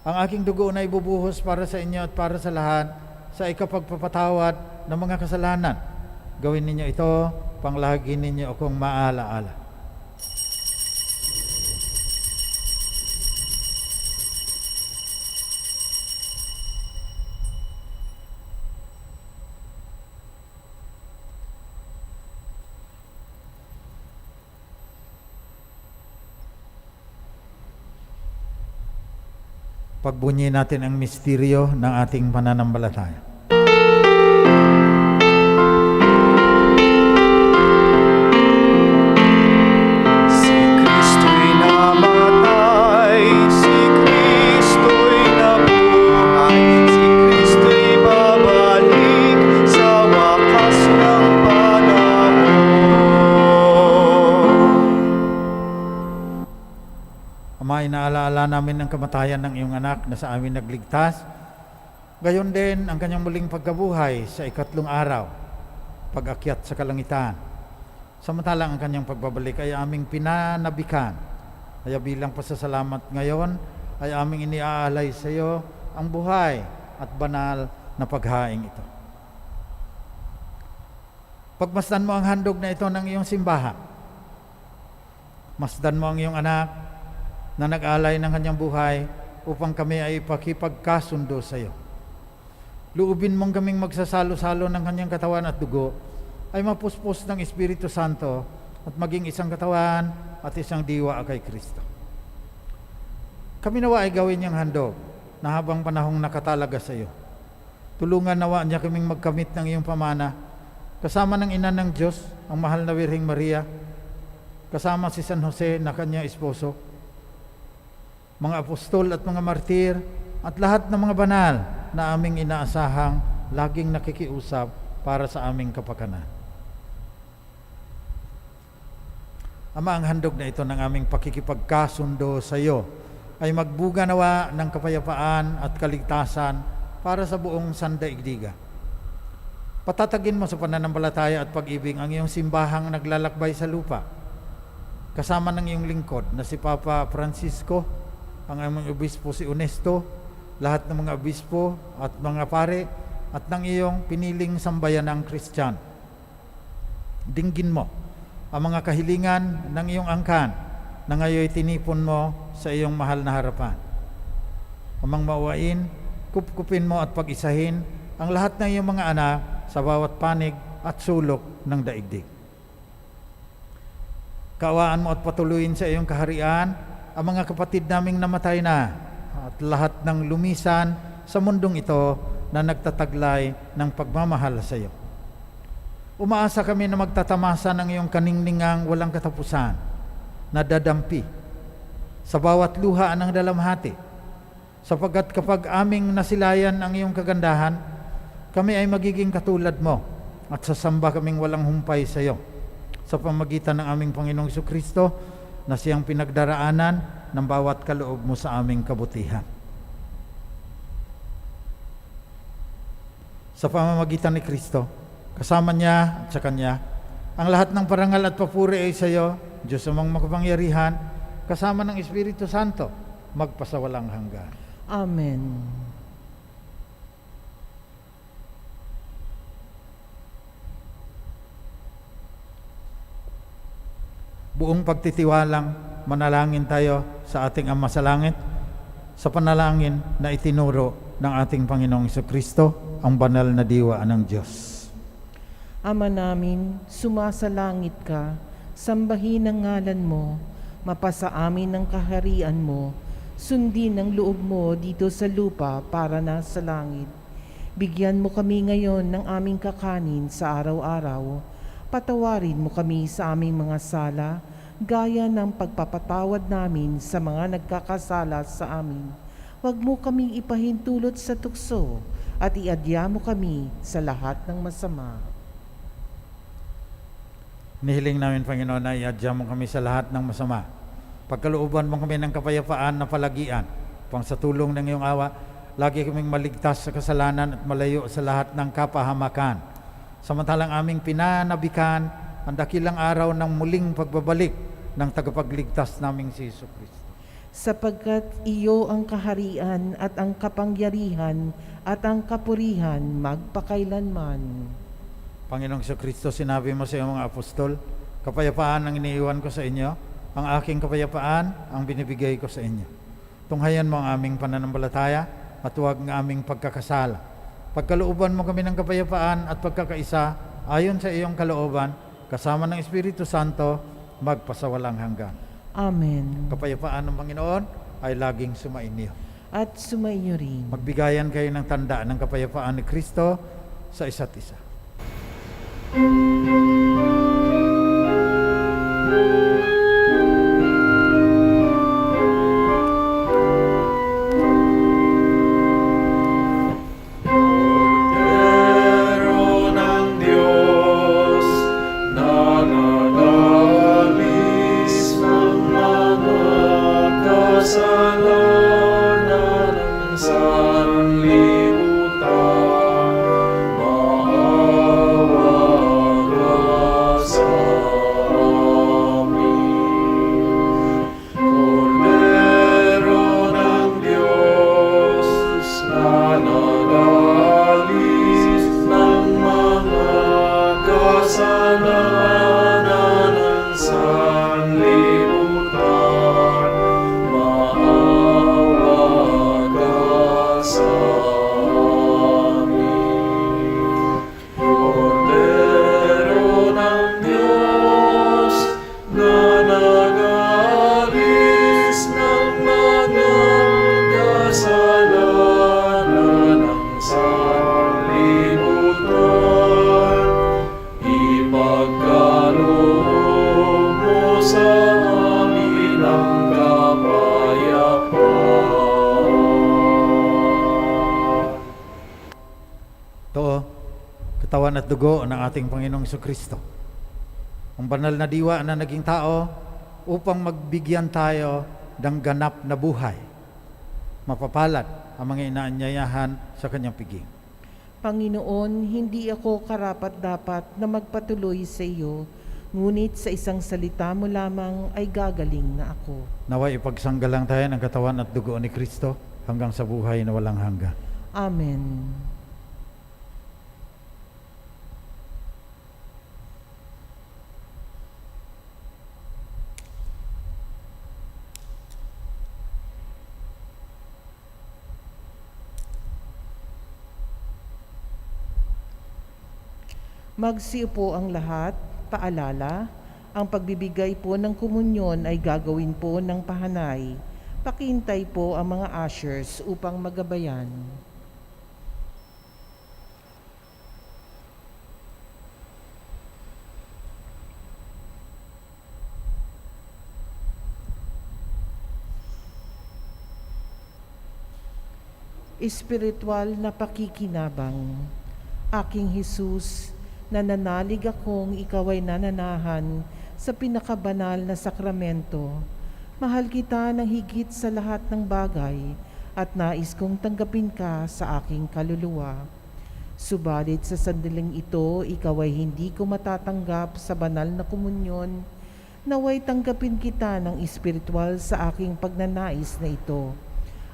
Ang aking dugo na ibubuhos para sa inyo at para sa lahat sa ikapagpapatawad ng mga kasalanan. Gawin ninyo ito, panglagi ninyo akong maalaala. Pagbunyi natin ang misteryo ng ating pananampalataya. Si Kristo'y namatay, si Kristo'y nabuhay, si Kristo'y babalik sa wakas ng panahon. Ama, inaalaala namin ang kamatayan ng iyong anak na sa amin nagligtas. Gayon din ang kanyang muling pagkabuhay sa ikatlong araw, pag-akyat sa kalangitan. Samantalang ang kanyang pagbabalik ay aming pinanabikan. Kaya bilang pasasalamat ngayon ay aming iniaalay sa iyo ang buhay at banal na paghaing ito. Pagmasdan mo ang handog na ito ng iyong simbahan. Masdan mo ang iyong anak na nag-alay ng kanyang buhay upang kami ay pakipagkasundo sa iyo. Luubin mong kaming magsasalo-salo ng kanyang katawan at dugo ay mapuspos ng Espiritu Santo at maging isang katawan at isang diwa kay Kristo. Kami nawa ay gawin niyang handog na habang panahong nakatalaga sa iyo. Tulungan nawa niya kaming magkamit ng iyong pamana kasama ng ina ng Diyos, ang mahal na Birheng Maria, kasama si San Jose na kanyang esposo, mga apostol at mga martir, at lahat ng mga banal na aming inaasahang laging nakikiusap para sa aming kapakanan. Ama, ang handog na ito ng aming pakikipagkasundo sa iyo ay magbuga nawa ng kapayapaan at kaligtasan para sa buong sandaigdigan. Patatagin mo sa pananampalataya at pag-ibig ang iyong simbahang naglalakbay sa lupa, kasama ng iyong lingkod na si Papa Francisco, ang aming obispo si Onesto, lahat ng mga obispo at mga pare, at ng iyong piniling sambayanang Kristiyano. Dinggin mo ang mga kahilingan ng iyong angkan na ngayon tinipon mo sa iyong mahal na harapan. Amang mauwain, kupkupin mo at pag-isahin ang lahat ng iyong mga anak sa bawat panig at sulok ng daigdig. Kaawaan mo at patuloyin sa iyong kaharian ang mga kapatid naming namatay na at lahat ng lumisan sa mundong ito na nagtataglay ng pagmamahal sa iyo. Umaasa kami na magtatamasa ng iyong kaningningang walang katapusan, na dadampi sa bawat luha ng dalamhati, sapagkat kapag aming nasilayan ang iyong kagandahan, kami ay magiging katulad mo at sasamba kaming walang humpay sa iyo sa pamagitan ng aming Panginoong Jesucristo na siyang pinagdaraanan ng bawat kaloob mo sa aming kabutihan. Sa pamamagitan ni Kristo, kasama niya at sa Kanya, ang lahat ng parangal at papuri ay sa iyo, Diyos amang makapangyarihan, kasama ng Espiritu Santo, magpasawalang hanggan. Amen. Buong pagtitiwalang manalangin tayo sa ating Ama sa Langit, sa panalangin na itinuro ng ating Panginoong Jesucristo, ang banal na diwa ng Diyos. Ama namin, sumasalangit ka, sambahin ang ngalan mo, mapasa amin ang kaharian mo, sundin ang loob mo dito sa lupa para na sa langit. Bigyan mo kami ngayon ng aming kakanin sa araw-araw. Patawarin mo kami sa aming mga sala, gaya ng pagpapatawad namin sa mga nagkakasala sa amin. Huwag mo kaming ipahintulot sa tukso, at iadya mo kami sa lahat ng masama. Nihiling namin, Panginoon, na iadya mo kami sa lahat ng masama. Pagkalooban mo kami ng kapayapaan na palagian, pang sa tulong ng iyong awa, lagi kaming maligtas sa kasalanan at malayo sa lahat ng kapahamakan. Samantalang aming pinanabikan ang dakilang araw ng muling pagbabalik ng tagapagligtas naming si Jesucristo. Sapagkat iyo ang kaharian at ang kapangyarihan at ang kapurihan magpakailanman. Panginoong Jesucristo, sinabi mo sa iyong mga apostol, kapayapaan ang iniiwan ko sa inyo, ang aking kapayapaan ang binibigay ko sa inyo. Tunghayan mo ang aming pananampalataya at huwag ng aming pagkakasala. Pagkalooban mo kami ng kapayapaan at pagkakaisa ayon sa iyong kalooban, kasama ng Espiritu Santo, magpasawalang hanggan. Amen. Kapayapaan ng Panginoon ay laging sumainyo. At sumaiyo rin. Magbigayan kayo ng tanda ng kapayapaan ni Kristo sa isa't isa. Katawan at dugo ng ating Panginoong Jesucristo, ang banal na diwa na naging tao upang magbigyan tayo ng ganap na buhay. Mapapalad ang mga inaanyayahan sa kanyang piging. Panginoon, hindi ako karapat-dapat na magpatuloy sa iyo, ngunit sa isang salita mo lamang ay gagaling na ako. Naway ipagsanggalang tayo ng katawan at dugo ni Kristo hanggang sa buhay na walang hanggan. Amen. Magsiupo ang lahat. Paalala, ang pagbibigay po ng komunyon ay gagawin po ng pahanay. Pakihintay po ang mga ushers upang magabayan. espiritual na pakikinabang. Aking Jesus, nananalig akong ikaw ay nananahan sa pinakabanal na sakramento. Mahal kita ng higit sa lahat ng bagay at nais kong tanggapin ka sa aking kaluluwa. Subalit sa sandaling ito, ikaw ay hindi ko matatanggap sa banal na komunyon. Naway tanggapin kita ng espiritual sa aking pagnanais na ito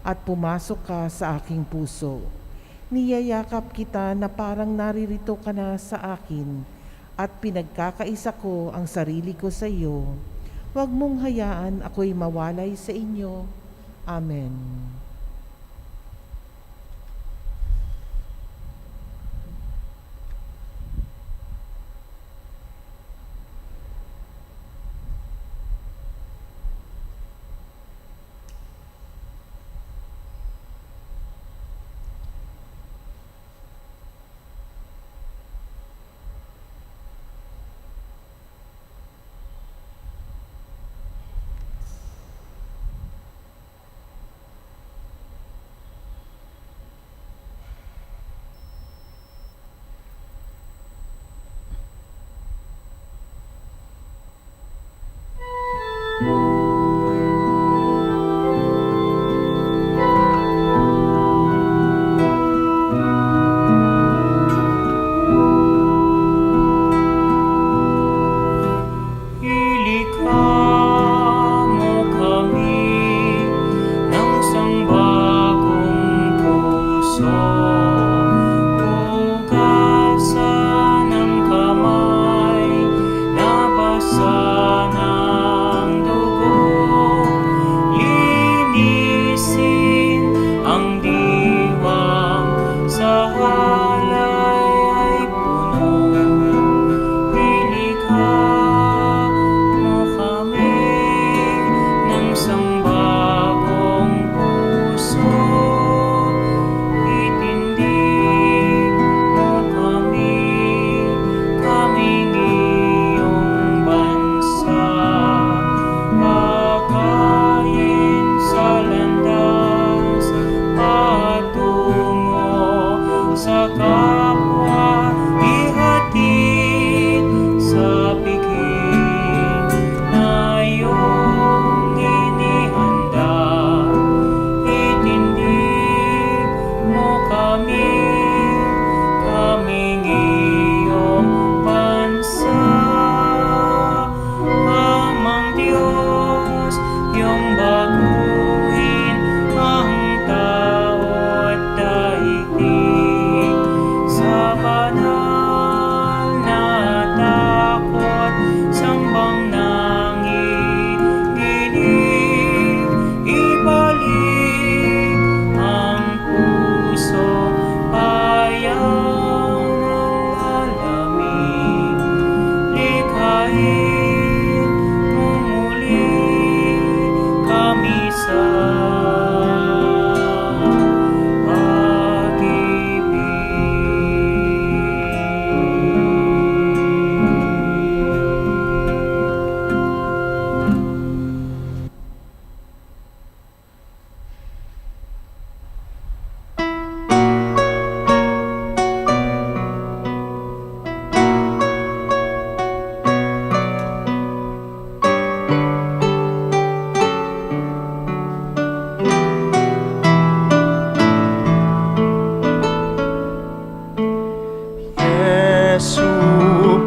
at pumasok ka sa aking puso. Niyayakap kita na parang naririto ka na sa akin at pinagkakaisa ko ang sarili ko sa iyo. Huwag mong hayaan ako'y mawalay sa inyo. Amen.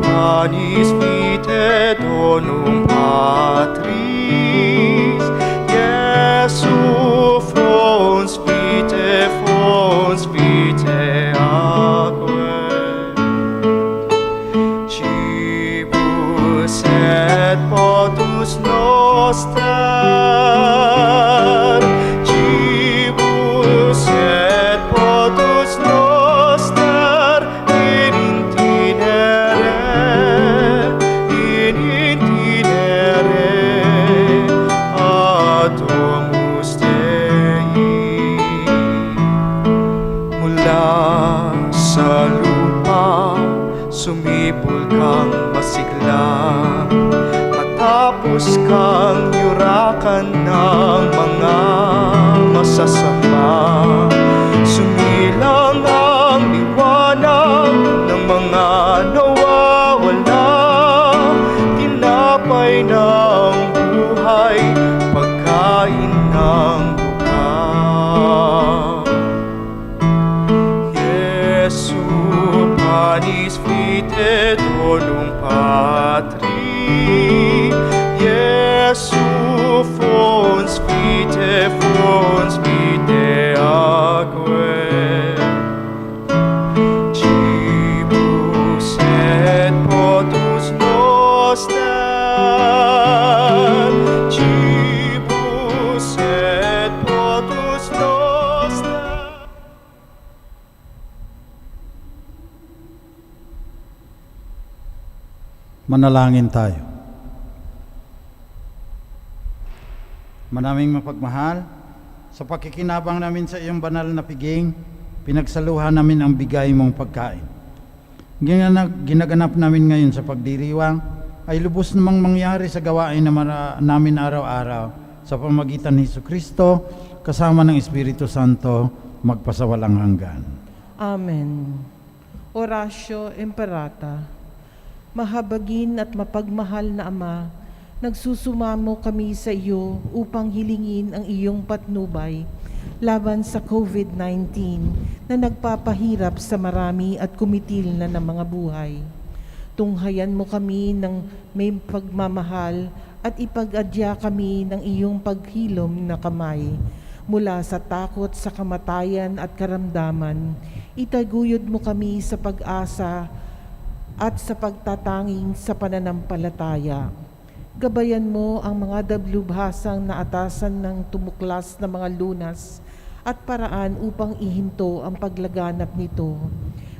Panis vitae donum Patris, Iesu fons vitae aquae. Cibus et potus noster, cibus et potus noster, in itinere ad domus Dei. Mula sa lupa, sumibol kang masigla, matapos kang yurakan ng mga masasama. Sumilang ang liwanag ng mga nawawala, tinapay ng buhay, pagkain ng lupa. Jesu panis vitae donum Patri, Jesu fons vitae aquae. Cibus et potus noster, cibus et potus noster. Manalangin tayo. Manaming mapagmahal, sa pakikinabang namin sa iyong banal na piging, pinagsaluhan namin ang bigay mong pagkain. Ginaganap namin ngayon sa pagdiriwang ay lubos namang mangyari sa gawain na namin araw-araw sa pamagitan ni Jesucristo kasama ng Espiritu Santo magpasawalang hanggan. Amen. Oratio Imperata. Mahabagin at mapagmahal na Ama, nagsusumamo kami sa iyo upang hilingin ang iyong patnubay laban sa COVID-19 na nagpapahirap sa marami at kumitil na ng mga buhay. Tunghayan mo kami ng may pagmamahal at ipag-adya kami ng iyong paghilom na kamay. Mula sa takot sa kamatayan at karamdaman, itaguyod mo kami sa pag-asa at sa pagtatanging sa pananampalataya. Gabayan mo ang mga dablubhasang naatasan ng tumuklas na mga lunas at paraan upang ihinto ang paglaganap nito.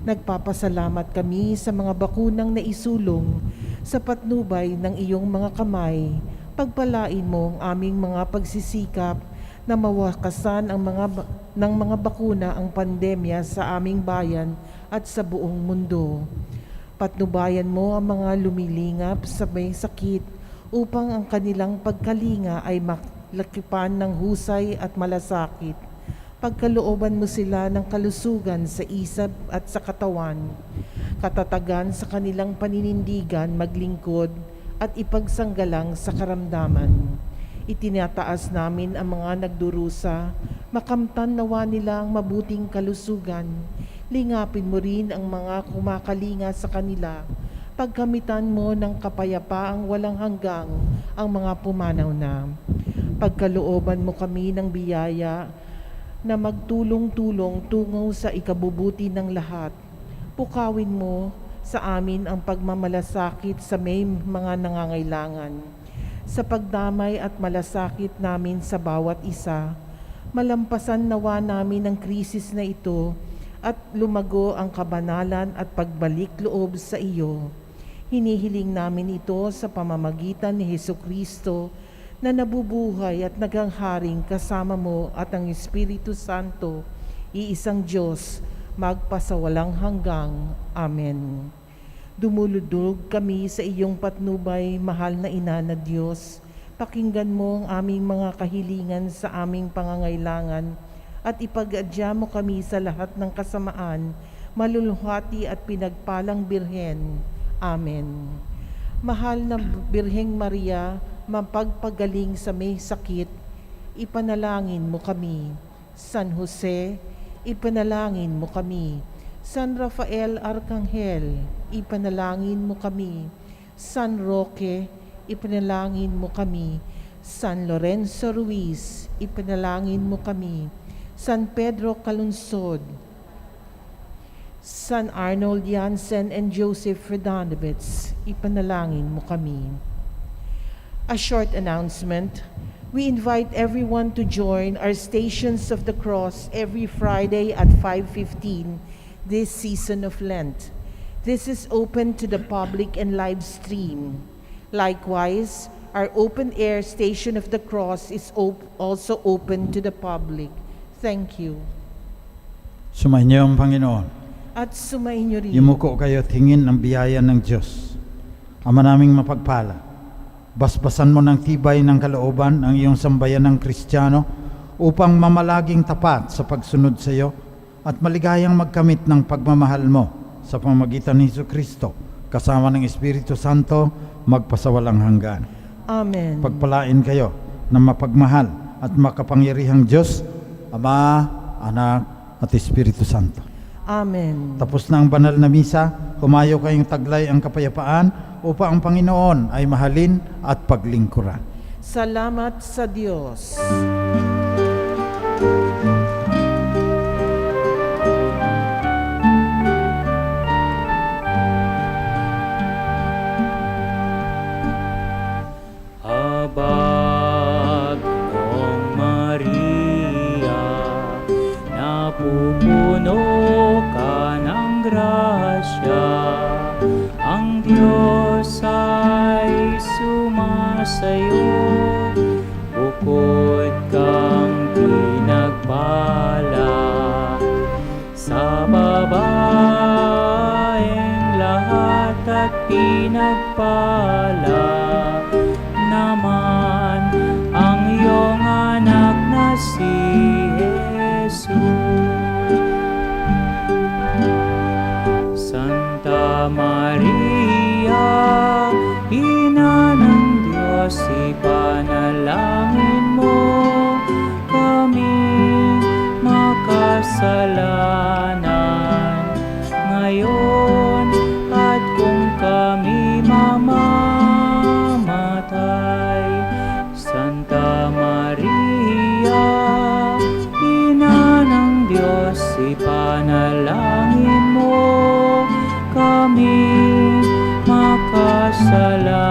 Nagpapasalamat kami sa mga bakunang naisulong sa patnubay ng iyong mga kamay. Pagpalain mo ang aming mga pagsisikap na mawakasan ng mga bakuna ang pandemya sa aming bayan at sa buong mundo. Patnubayan mo ang mga lumilingap sa may sakit upang ang kanilang pagkalinga ay malakipan ng husay at malasakit. Pagkalooban mo sila ng kalusugan sa isip at sa katawan, katatagan sa kanilang paninindigan maglingkod at ipagsanggalang sa karamdaman. Itinataas namin ang mga nagdurusa, makamtan nawa nila ang mabuting kalusugan. Lingapin mo rin ang mga kumakalinga sa kanila. Pagkamitan mo ng kapayapaang walang hanggang ang mga pumanaw na. Pagkalooban mo kami ng biyaya na magtulong-tulong tungo sa ikabubuti ng lahat. Pukawin mo sa amin ang pagmamalasakit sa may mga nangangailangan. Sa pagdamay at malasakit namin sa bawat isa, malampasan nawa namin ang krisis na ito at lumago ang kabanalan at pagbalik loob sa iyo. Hinihiling namin ito sa pamamagitan ni Jesucristo na nabubuhay at nagangharing kasama mo at ang Espiritu Santo, iisang Diyos, magpasawalang hanggang. Amen. Dumuludog kami sa iyong patnubay, mahal na Ina na Diyos. Pakinggan mo ang aming mga kahilingan sa aming pangangailangan at ipag-adya mo kami sa lahat ng kasamaan, maluluhati at pinagpalang Birhen. Amen. Mahal na Birheng Maria, mapagpagaling sa may sakit, ipanalangin mo kami. San Jose, ipanalangin mo kami. San Rafael Arcangel, ipanalangin mo kami. San Roque, ipanalangin mo kami. San Lorenzo Ruiz, ipanalangin mo kami. San Pedro Calunsod, San Arnold Jansen and Joseph Fredanovitz, ipanalangin mo kami. A short announcement. We invite everyone to join our Stations of the Cross every Friday at 5:15 this season of Lent. This is open to the public and live stream. Likewise, our open-air Station of the Cross is also open to the public. Thank you. Sumainyo ang Panginoon. At sumainyo rin. Yumuko kayo at hingin ang biyaya ng Diyos. Ama naming mapagpala, basbasan mo ng tibay ng kalooban ang iyong sambayan ng Kristiyano upang mamalaging tapat sa pagsunod sa iyo at maligayang magkamit ng pagmamahal mo sa pamamagitan ni Jesucristo kasama ng Espiritu Santo magpasawalang hanggan. Amen. Pagpalain kayo ng mapagmahal at makapangyarihang Diyos, Ama, Anak at Espiritu Santo. Amen. Tapos na ang banal na misa, humayo kayong taglay ang kapayapaan upang ang Panginoon ay mahalin at paglingkuran. Salamat sa Diyos. Habag ng Maria, napupuno ka ng grasya, ang Diyos ay sumasayo, bukod kang pinagpala sa babaeng lahat at pinagpala naman ang iyong anak na si Jesus. Santa Maria, Ina ng Diyos, ipanalangin mo kami makasalanan ngayon at kung kami mamamatay. Santa Maria, Ina ng Diyos, ipanalangin mo kami makasalanan